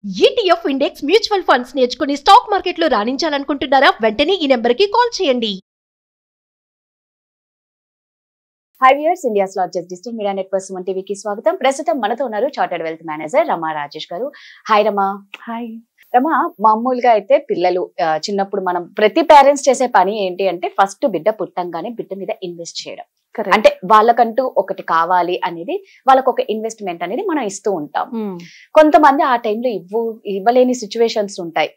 ETF index mutual funds నేర్చుకుని stock మార్కెట్లో రాణించాలనుకుంటున్నారా? వెంటనే ఈ నెంబర్కి కాల్ చేయండి. High viewers, India's largest digital media network Suman టీవీకి స్వాగతం. ప్రస్తుతం మనతో ఉన్నారు చార్టర్డ్ వెల్త్ మేనేజర్ రమా రాజేష్ గారు. హాయ్ రమా. హాయ్ రమా, మామూలుగా అయితే పిల్లలు చిన్నప్పుడు మనం ప్రతి పేరెంట్స్ చేసే పని ఏంటి అంటే ఫస్ట్ బిడ్డ పుట్టంగానే బిడ్డ మీద ఇన్వెస్ట్ చేయడం. అంటే వాళ్ళకంటూ ఒకటి కావాలి అనేది, వాళ్ళకు ఒక ఇన్వెస్ట్మెంట్ అనేది మనం ఇస్తూ ఉంటాం. కొంతమంది ఆ టైంలో ఇవ్వలేని సిచ్యువేషన్స్ ఉంటాయి.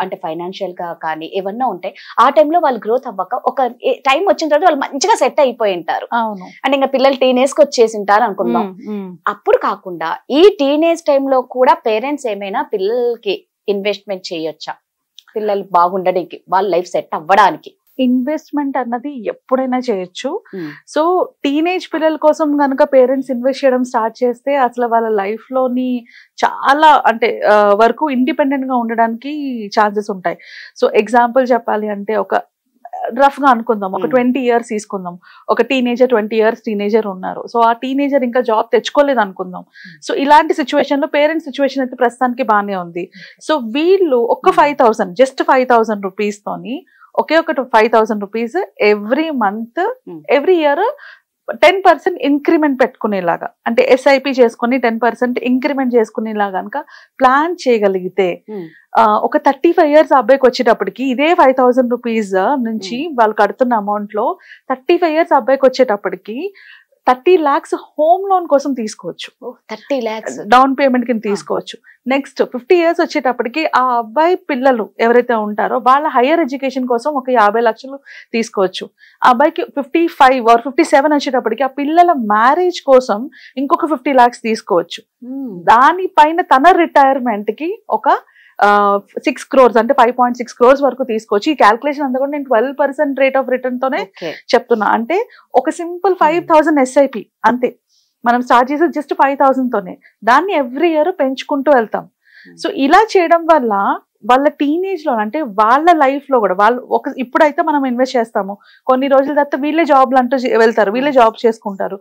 అంటే ఫైనాన్షియల్ గా కానీ ఏమన్నా ఉంటాయి. ఆ టైంలో వాళ్ళు గ్రోత్ అవ్వక ఒక టైం వచ్చిన తర్వాత వాళ్ళు మంచిగా సెట్ అయిపోయి ఉంటారు. అంటే ఇంకా పిల్లలు టీనేజ్ కి వచ్చేసి ఉంటారు అనుకుందాం. అప్పుడు కాకుండా ఈ టీనేజ్ టైంలో కూడా పేరెంట్స్ ఏమైనా పిల్లలకి ఇన్వెస్ట్మెంట్ చేయొచ్చా? పిల్లలు బాగుండడానికి, వాళ్ళ లైఫ్ సెట్ అవ్వడానికి ఇన్వెస్ట్మెంట్ అన్నది ఎప్పుడైనా చేయొచ్చు. సో టీనేజ్ పిల్లల కోసం కనుక పేరెంట్స్ ఇన్వెస్ట్ చేయడం స్టార్ట్ చేస్తే అసలు వాళ్ళ లైఫ్ లోని చాలా అంటే వరకు ఇండిపెండెంట్ గా ఉండడానికి ఛాన్సెస్ ఉంటాయి. సో ఎగ్జాంపుల్ చెప్పాలి అంటే ఒక రఫ్ గా అనుకుందాం, ఒక 20 years తీసుకుందాం. ఒక టీనేజర్ 20 years టీనేజర్ ఉన్నారు. సో ఆ టీనేజర్ ఇంకా జాబ్ తెచ్చుకోలేదు అనుకుందాం. సో ఇలాంటి సిచ్యువేషన్ లో పేరెంట్స్ సిచ్యువేషన్ అయితే ప్రస్తుతానికి బాగానే ఉంది. సో వీళ్ళు ఒక 5,000 జస్ట్ 5,000 రూపీస్ తోని ఒకే ఒక 5,000 rupees every month every year 10% increment పెట్టుకునేలాగా, అంటే ఎస్ఐపి చేసుకుని 10% ఇంక్రిమెంట్ చేసుకునేలాగా కనుక ప్లాన్ చేయగలిగితే ఒక 35 years అబ్బాయికి వచ్చేటప్పటికి ఇదే 5,000 రూపీస్ నుంచి వాళ్ళు కడుతున్న అమౌంట్ లో 35 years అబ్బాయికి వచ్చేటప్పటికి 30 lakhs హోమ్ లోన్ కోసం తీసుకోవచ్చు. 30 lakhs డౌన్ పేమెంట్ కింద తీసుకోవచ్చు. నెక్స్ట్ 50 years వచ్చేటప్పటికి ఆ అబ్బాయి పిల్లలు ఎవరైతే ఉంటారో వాళ్ళ హైయర్ ఎడ్యుకేషన్ కోసం ఒక 50 లక్షలు తీసుకోవచ్చు. ఆ అబ్బాయికి 55 or 57 వచ్చేటప్పటికి ఆ పిల్లల మ్యారేజ్ కోసం ఇంకొక 50 lakhs తీసుకోవచ్చు. దానిపైన తన రిటైర్మెంట్ కి ఒక 6 crores అంటే 5.6 crores వరకు తీసుకోవచ్చు. ఈ క్యాల్కులేషన్ అంతా కూడా నేను 12% రేట్ ఆఫ్ రిటర్న్ తోనే చెప్తున్నా. అంటే ఒక సింపుల్ 5,000 ఎస్ఐపి అంతే. మనం స్టార్ట్ చేసేది జస్ట్ 5,000 తోనే. దాన్ని ఎవ్రీ ఇయర్ పెంచుకుంటూ వెళ్తాం. సో ఇలా చేయడం వల్ల వాళ్ళ టీనేజ్ లో అంటే వాళ్ళ లైఫ్ లో కూడా వాళ్ళు ఇప్పుడైతే మనం ఇన్వెస్ట్ చేస్తాము, కొన్ని రోజుల తర్వాత వీళ్ళే జాబ్లు అంటూ వెళ్తారు, వీళ్ళే జాబ్ చేసుకుంటారు.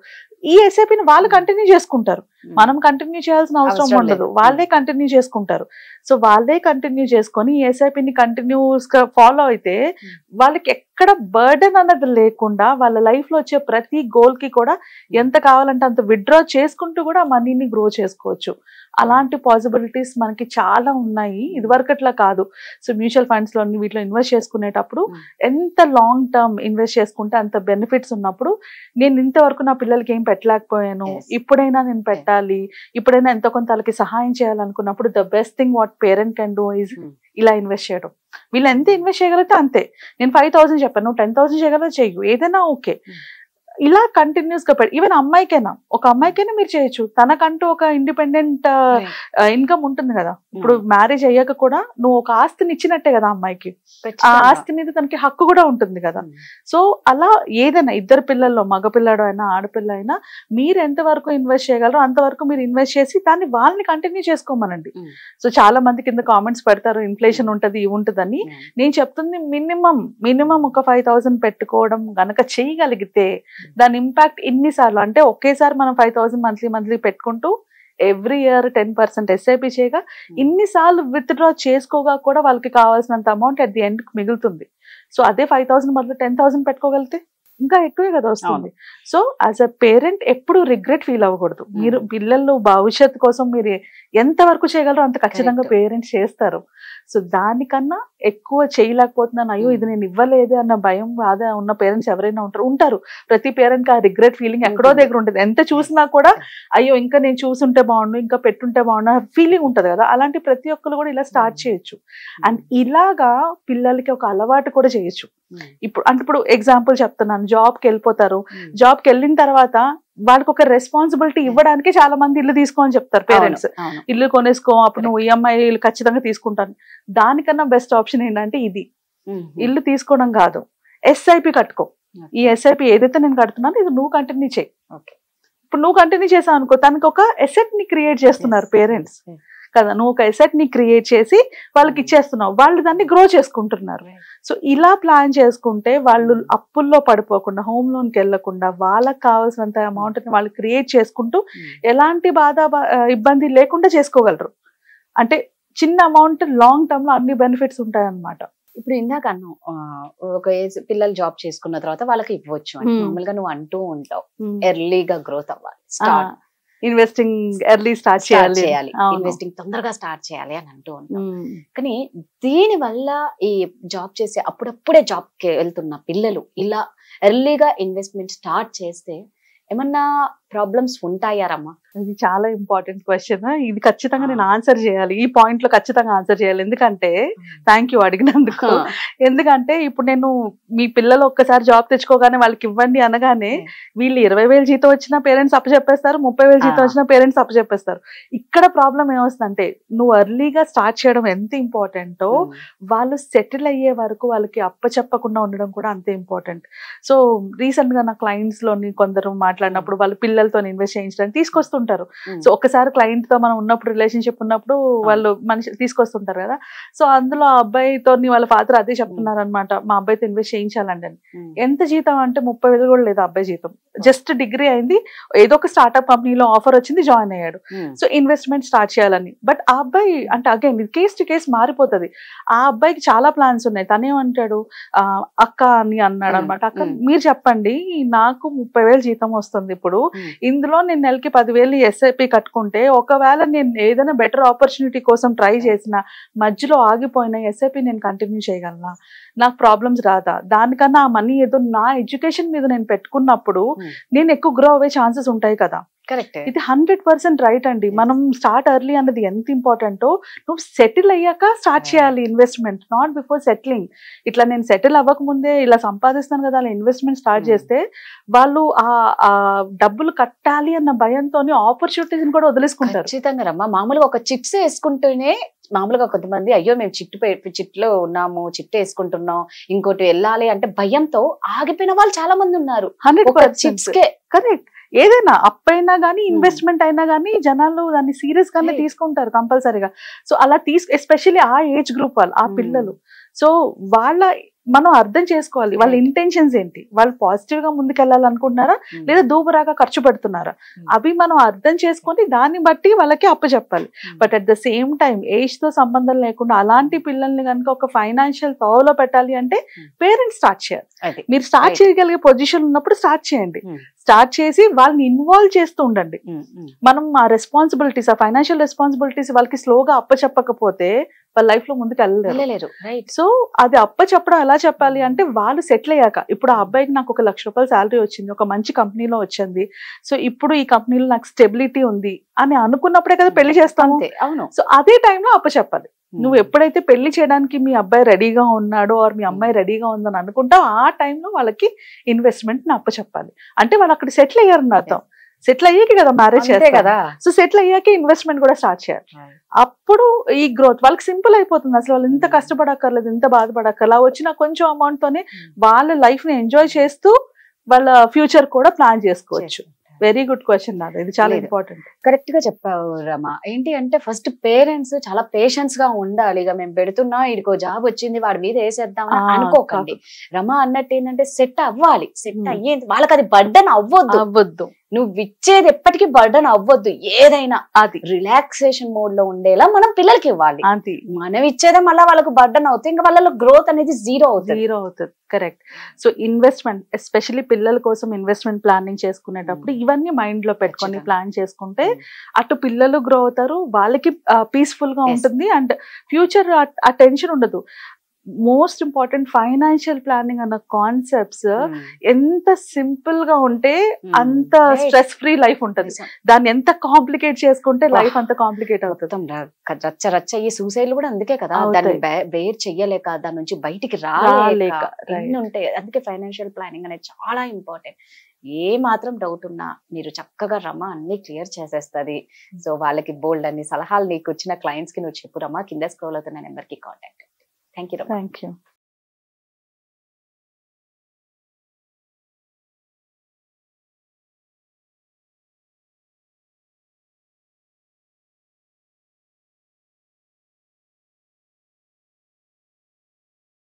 ఈ ఎస్ఐపిని వాళ్ళు కంటిన్యూ చేసుకుంటారు. మనం కంటిన్యూ చేయాల్సిన అవసరం ఉండదు, వాళ్ళే కంటిన్యూ చేసుకుంటారు. సో వాళ్ళే కంటిన్యూ చేసుకొని ఈ ఎస్ఐపిని కంటిన్యూస్ గా ఫాలో అయితే వాళ్ళకి ఎక్కడ బర్డెన్ అన్నది లేకుండా వాళ్ళ లైఫ్ లో వచ్చే ప్రతి గోల్ కి కూడా ఎంత కావాలంటే అంత విత్డ్రా చేసుకుంటూ కూడా మనీని గ్రో చేసుకోవచ్చు. అలాంటి పాసిబిలిటీస్ మనకి చాలా ఉన్నాయి. ఇదివరకు అట్లా కాదు. సో మ్యూచువల్ ఫండ్స్ లో వీటిలో ఇన్వెస్ట్ చేసుకునేటప్పుడు ఎంత లాంగ్ టర్మ్ ఇన్వెస్ట్ చేసుకుంటే అంత బెనిఫిట్స్ ఉన్నప్పుడు నేను ఇంతవరకు నా పిల్లలకి ఏం పెట్టలేకపోయాను, ఇప్పుడైనా నేను పెట్టాలి, ఇప్పుడైనా ఎంతో కొంత వాళ్ళకి సహాయం చేయాలనుకున్నప్పుడు the best thing what parent can do is ఇలా ఇన్వెస్ట్ చేయడం. వీళ్ళు ఎంత ఇన్వెస్ట్ చేయగలిగితే అంతే. నేను 5,000 చెప్పాను, నువ్వు 10,000 చేయగలిగితే చెయ్యు, ఏదైనా ఓకే. ఇలా కంటిన్యూస్ గా ఒక అమ్మాయికైనా మీరు చేయొచ్చు. తనకంటూ ఒక ఇండిపెండెంట్ ఇన్కమ్ ఉంటుంది కదా. ఇప్పుడు మ్యారేజ్ అయ్యాక కూడా నువ్వు ఒక ఆస్తిని ఇచ్చినట్టే కదా అమ్మాయికి, ఆ ఆస్తి మీద తనకి హక్కు కూడా ఉంటుంది కదా. సో అలా ఏదైనా ఇద్దరు పిల్లల్లో మగపిల్లడు అయినా ఆడపిల్ల అయినా మీరు ఎంత వరకు ఇన్వెస్ట్ చేయగలరో అంతవరకు మీరు ఇన్వెస్ట్ చేసి దాన్ని వాళ్ళని కంటిన్యూ చేసుకోమనండి. సో చాలా మంది కింద కామెంట్స్ పెడతారు ఇన్ఫ్లేషన్ ఉంటది ఇవి ఉంటదని. నేను చెప్తుంది మినిమం ఒక 5,000 పెట్టుకోవడం గనక చేయగలిగితే దాని ఇంపాక్ట్ ఇన్నిసార్లు, అంటే ఒకేసారి మనం 5,000 మంత్లీ పెట్టుకుంటూ ఎవ్రీ ఇయర్ 10% ఎస్ఐపి చేయగా ఇన్నిసార్లు విత్డ్రా చేసుకోగా కూడా వాళ్ళకి కావాల్సినంత అమౌంట్ అట్ ది ఎండ్ మిగులుతుంది. సో అదే 5,000 బదులు 10,000 పెట్టుకోగలిగితే ఇంకా ఎక్కువే కదా వస్తుంది. సో యాజ్ అ పేరెంట్ ఎప్పుడు రిగ్రెట్ ఫీల్ అవ్వకూడదు. మీరు పిల్లలు భవిష్యత్తు కోసం మీరు ఎంత వరకు చేయగలరో అంత ఖచ్చితంగా పేరెంట్స్ చేస్తారు. సో దానికన్నా ఎక్కువ చేయలేకపోతున్నాను, అయ్యో ఇది నేను ఇవ్వలేదే అన్న భయం బాధ ఉన్న పేరెంట్స్ ఎవరైనా ఉంటారు. ప్రతి పేరెంట్ కి ఆ రిగ్రెట్ ఫీలింగ్ ఎక్కడో దగ్గర ఉంటుంది. ఎంత చూసినా కూడా అయ్యో ఇంకా నేను చూసుంటే బాగుండు, ఇంకా పెట్టుంటే బాగుండు ఫీలింగ్ ఉంటది కదా. అలాంటి ప్రతి ఒక్కరు కూడా ఇలా స్టార్ట్ చేయొచ్చు. అండ్ ఇలాగా పిల్లలకి ఒక అలవాటు కూడా చేయొచ్చు. ఇప్పుడు ఎగ్జాంపుల్ చెప్తున్నాను, జాబ్కి వెళ్ళిపోతారు. జాబ్కి వెళ్ళిన తర్వాత వాళ్ళకి ఒక రెస్పాన్సిబిలిటీ ఇవ్వడానికి చాలా మంది ఇల్లు తీసుకోని చెప్తారు పేరెంట్స్. ఇల్లు కొనేసుకో, అప్పుడు నువ్వు ఈఎంఐ ఖచ్చితంగా తీసుకుంటాను. దానికన్నా బెస్ట్ ఆప్షన్ ఏంటంటే ఇది, ఇల్లు తీసుకోవడం కాదు, ఎస్ఐపి కట్టుకో. ఈ ఎస్ఐపి ఏదైతే నేను కడుతున్నానో ఇది నువ్వు కంటిన్యూ చేయి. ఇప్పుడు నువ్వు కంటిన్యూ చేసావు అనుకో, తనకి ఒక ఎసెట్ ని క్రియేట్ చేస్తున్నారు పేరెంట్స్ కదా. నువ్వు ఒక ఎసెట్ ని క్రియేట్ చేసి వాళ్ళకి ఇచ్చేస్తున్నావు, వాళ్ళు దాన్ని గ్రో చేసుకుంటున్నారు. సో ఇలా ప్లాన్ చేసుకుంటే వాళ్ళు అప్పుల్లో పడిపోకుండా, హోమ్ లోన్కి వెళ్లకుండా, వాళ్ళకి కావాల్సినంత అమౌంట్ ని వాళ్ళు క్రియేట్ చేసుకుంటూ ఎలాంటి ఇబ్బంది లేకుండా చేసుకోగలరు. అంటే చిన్న అమౌంట్ లాంగ్ టర్మ్ లో అన్ని బెనిఫిట్స్ ఉంటాయి అన్నమాట. ఇప్పుడు ఇందాక అన్నావు ఒక ఏజ్ పిల్లలు జాబ్ చేసుకున్న తర్వాత వాళ్ళకి ఇవ్వచ్చు అని. మామూలుగా నువ్వు అంటూ ఉంటావు ఎర్లీగా గ్రోత్ అవ్వాలి, స్టార్ట్ ఇన్వెస్టింగ్ ఎర్లీ స్టార్ట్ చేయాలి, ఇన్వెస్టింగ్ తొందరగా స్టార్ట్ చేయాలి అని అంటూ ఉంటాం. కానీ దీని వల్ల ఈ జాబ్ చేసే అప్పుడప్పుడే జాబ్ కి వెళ్తున్న పిల్లలు ఇలా ఎర్లీగా ఇన్వెస్ట్మెంట్ స్టార్ట్ చేస్తే ఏమన్నా ప్రాబ్లమ్స్ ఉంటాయా రమ్మా? ఇది చాలా ఇంపార్టెంట్ క్వశ్చన్. ఇది ఖచ్చితంగా నేను ఆన్సర్ చేయాలి, ఈ పాయింట్ లో ఖచ్చితంగా ఆన్సర్ చేయాలి. ఎందుకంటే థ్యాంక్ యూ అడిగినందుకు. ఎందుకంటే ఇప్పుడు నేను మీ పిల్లలు ఒక్కసారి జాబ్ తెచ్చుకోగానే వాళ్ళకి ఇవ్వండి అనగానే వీళ్ళు 20,000 జీతం వచ్చినా పేరెంట్స్ అప్పచెప్పేస్తారు, 30,000 జీతం వచ్చినా పేరెంట్స్ అప్పచెప్పేస్తారు. ఇక్కడ ప్రాబ్లం ఏమొస్తుందంటే నువ్వు ఎర్లీగా స్టార్ట్ చేయడం ఎంత ఇంపార్టెంటో వాళ్ళు సెటిల్ అయ్యే వరకు వాళ్ళకి అప్పచెప్పకుండా ఉండడం కూడా అంతే ఇంపార్టెంట్. సో రీసెంట్ గా నా క్లయింట్స్ లోని కొందరు మాట్లాడినప్పుడు వాళ్ళు పిల్లలతో ఇన్వెస్ట్ చేయించడానికి తీసుకొస్తుంటారు. సో ఒకసారి క్లయింట్ తో మనం ఉన్నప్పుడు రిలేషన్షిప్ ఉన్నప్పుడు వాళ్ళు మనిషి తీసుకొస్తుంటారు కదా. సో అందులో ఆ అబ్బాయితో వాళ్ళ ఫాదర్ అదే చెప్తున్నారు అనమాట, మా అబ్బాయితో ఇన్వెస్ట్ చేయించాలండి అని. ఎంత జీతం అంటే 30,000 కూడా లేదు అబ్బాయి జీతం. జస్ట్ డిగ్రీ అయింది, ఏదో ఒక స్టార్ట్అప్ కంపెనీలో ఆఫర్ వచ్చింది, జాయిన్ అయ్యాడు. సో ఇన్వెస్ట్మెంట్ స్టార్ట్ చేయాలని. బట్ ఆ అబ్బాయి అంటే అగైన్ కేస్ టు కేస్ మారిపోతుంది. ఆ అబ్బాయికి చాలా ప్లాన్స్ ఉన్నాయి. తనేమంటాడు అక్క అని అన్నాడు అనమాట, అక్క మీరు చెప్పండి నాకు 30,000 జీతం వస్తుంది ఇప్పుడు, ఇందులో నేను నెలకి 10,000 ఎస్ఐపి కట్టుకుంటే ఒకవేళ నేను ఏదైనా బెటర్ ఆపర్చునిటీ కోసం ట్రై చేసిన మధ్యలో ఆగిపోయిన ఎస్ఐపి నేను కంటిన్యూ చేయగలనా, నాకు ప్రాబ్లమ్స్ రాదా, దానికన్నా ఆ మనీ ఏదో నా ఎడ్యుకేషన్ మీద నేను పెట్టుకున్నప్పుడు నేను ఎక్కువ గ్రో అయ్యే ఛాన్సెస్ ఉంటాయి కదా. కరెక్ట్, ఇది 100% రైట్ అండి. మనం స్టార్ట్ ఎర్లీ అన్నది ఎంత ఇంపార్టెంటో, నువ్వు సెటిల్ అయ్యాక స్టార్ట్ చేయాలి ఇన్వెస్ట్మెంట్, నాట్ బిఫోర్ సెటిలింగ్. ఇట్లా నేను సెటిల్ అవ్వక ముందే ఇలా సంపాదిస్తాను కదా అలా ఇన్వెస్ట్మెంట్ స్టార్ట్ చేస్తే వాళ్ళు ఆ డబ్బులు కట్టాలి అన్న భయంతో ఆపర్చునిటీస్ కూడా వదిలేసుకుంటారు. ఖచ్చితంగా రమ్మా. మామూలుగా ఒక చిట్స్ వేసుకుంటూనే మామూలుగా కొంతమంది అయ్యో మేము చిట్లో ఉన్నాము, చిట్టు వేసుకుంటున్నాం, ఇంకోటి వెళ్ళాలి అంటే భయంతో ఆగిపోయిన వాళ్ళు చాలా మంది ఉన్నారు. 100% కరెక్ట్. ఏదైనా అప్ అయినా గానీ ఇన్వెస్ట్మెంట్ అయినా గానీ జనాలు దాన్ని సీరియస్ గానే తీసుకుంటారు కంపల్సరీగా. సో అలా ఎస్పెషల్లీ ఆ ఏజ్ గ్రూప్ వాళ్ళు, ఆ పిల్లలు. సో మనం అర్థం చేసుకోవాలి వాళ్ళ ఇంటెన్షన్స్ ఏంటి, వాళ్ళు పాజిటివ్ గా ముందుకెళ్ళాలనుకుంటున్నారా లేదా దూబరాగా ఖర్చు పెడుతున్నారా, అవి మనం అర్థం చేసుకొని దాన్ని బట్టి వాళ్ళకి అప్పచెప్పాలి. But at the same time age తో సంబంధం లేకుండా అలాంటి పిల్లల్ని కనుక ఒక ఫైనాన్షియల్ తావులో పెట్టాలి అంటే పేరెంట్స్ స్టార్ట్ చేయాలి. మీరు స్టార్ట్ చేయగలిగే పొజిషన్ ఉన్నప్పుడు స్టార్ట్ చేయండి. స్టార్ట్ చేసి వాళ్ళని ఇన్వాల్వ్ చేస్తూ ఉండండి. మనం ఆ రెస్పాన్సిబిలిటీస్, ఆ ఫైనాన్షియల్ రెస్పాన్సిబిలిటీస్ వాళ్ళకి స్లోగా అప్పచెప్పకపోతే వాళ్ళ లైఫ్ లో ముందుకు వెళ్ళలేరు. సో అది చెప్పడం ఎలా చెప్పాలి అంటే వాళ్ళు సెటిల్ అయ్యాక, ఇప్పుడు ఆ అబ్బాయికి నాకు 1,00,000 రూపాయలు శాలరీ వచ్చింది, ఒక మంచి కంపెనీలో వచ్చింది, సో ఇప్పుడు ఈ కంపెనీలో నాకు స్టెబిలిటీ ఉంది అని అనుకున్నప్పుడే కదా పెళ్లి చేస్తాము. అవును. సో అదే టైంలో చెప్పాలి. నువ్వు ఎప్పుడైతే పెళ్లి చేయడానికి మీ అబ్బాయి రెడీగా ఉన్నాడో ఆర్ మీ అమ్మాయి రెడీగా ఉందని అనుకుంటావు, ఆ టైంలో వాళ్ళకి ఇన్వెస్ట్మెంట్ ని అప్పచెప్పాలి. అంటే వాళ్ళు అక్కడ సెటిల్ అయ్యారని అర్థం. సెటిల్ అయ్యాక కదా మ్యారేజ్ చేస్తారు కదా. సో సెటిల్ అయ్యాక ఇన్వెస్ట్మెంట్ కూడా స్టార్ట్ చేయాలి. అప్పుడు ఈ గ్రోత్ వాళ్ళకి సింపుల్ అయిపోతుంది. అసలు వాళ్ళు ఇంత కష్టపడక్కర్లేదు, ఇంత బాధపడక్కర్లేదు. వచ్చిన కొంచెం అమౌంట్ తోనే వాళ్ళ లైఫ్ ని ఎంజాయ్ చేస్తూ వాళ్ళ ఫ్యూచర్ కూడా ప్లాన్ చేసుకోవచ్చు. వెరీ గుడ్ క్వశ్చన్ నాది, ఇది చాలా ఇంపార్టెంట్. కరెక్ట్ గా చెప్పావు రమా. ఏంటి అంటే ఫస్ట్ పేరెంట్స్ చాలా పేషెన్స్ గా ఉండాలి. ఇక మేము పెడుతున్నా ఇడికో జాబ్ వచ్చింది వాడి మీద వేసేద్దాం అనుకోకండి. రమా అన్నట్టు ఏంటంటే సెట్ అవ్వాలి. సెట్ అయ్యేది వాళ్ళకి అది బర్డన్ అవ్వద్దు. నువ్వు ఇచ్చేది ఎప్పటికీ బర్డన్ అవ్వద్దు. ఏదైనా అది రిలాక్సేషన్ మోడ్ లో ఉండేలా మనం పిల్లలకి ఇవ్వాలి. మనం ఇచ్చేదే మళ్ళీ వాళ్ళకు బర్డన్ అవుతుంది, ఇంకా వాళ్ళ గ్రోత్ అనేది జీరో అవుతుంది. కరెక్ట్. సో ఇన్వెస్ట్మెంట్ ఎస్పెషల్లీ పిల్లల కోసం ఇన్వెస్ట్మెంట్ ప్లానింగ్ చేసుకునేటప్పుడు ఇవన్నీ మైండ్ లో పెట్టుకొని ప్లాన్ చేసుకుంటే అటు పిల్లలు గ్రో అవుతారు, వాళ్ళకి పీస్ఫుల్ గా ఉంటుంది, అండ్ ఫ్యూచర్ ఆ టెన్షన్ ఉండదు. మోస్ట్ ఇంపార్టెంట్ ఫైనాన్షియల్ ప్లానింగ్ అన్న కాన్సెప్ట్స్ ఎంత సింపుల్ గా ఉంటే అంత స్ట్రెస్ ఫ్రీ లైఫ్ ఉంటుంది. దాన్ని ఎంత కాంప్లికేట్ చేసుకుంటే లైఫ్ అంత కాంప్లికేట్ అవుతుంది. రచ్చ ఈ సూసైడ్ కూడా అందుకే కదా, దాన్ని బేర్ చెయ్యలేక దాని నుంచి బయటికి రాలేక ఉంటాయి. అందుకే ఫైనాన్షియల్ ప్లానింగ్ అనేది చాలా ఇంపార్టెంట్. ఏ మాత్రం డౌట్ ఉన్నా మీరు చక్కగా రమా అన్ని క్లియర్ చేసేస్తుంది. సో వాళ్ళకి బోల్డ్ అన్ని సలహాలు నీకు వచ్చిన క్లయింట్స్ కి నువ్వు చెప్పు రమా. కింద స్క్రోల్ అవుతున్న నెంబర్ కి contact. Thank you. Thank you.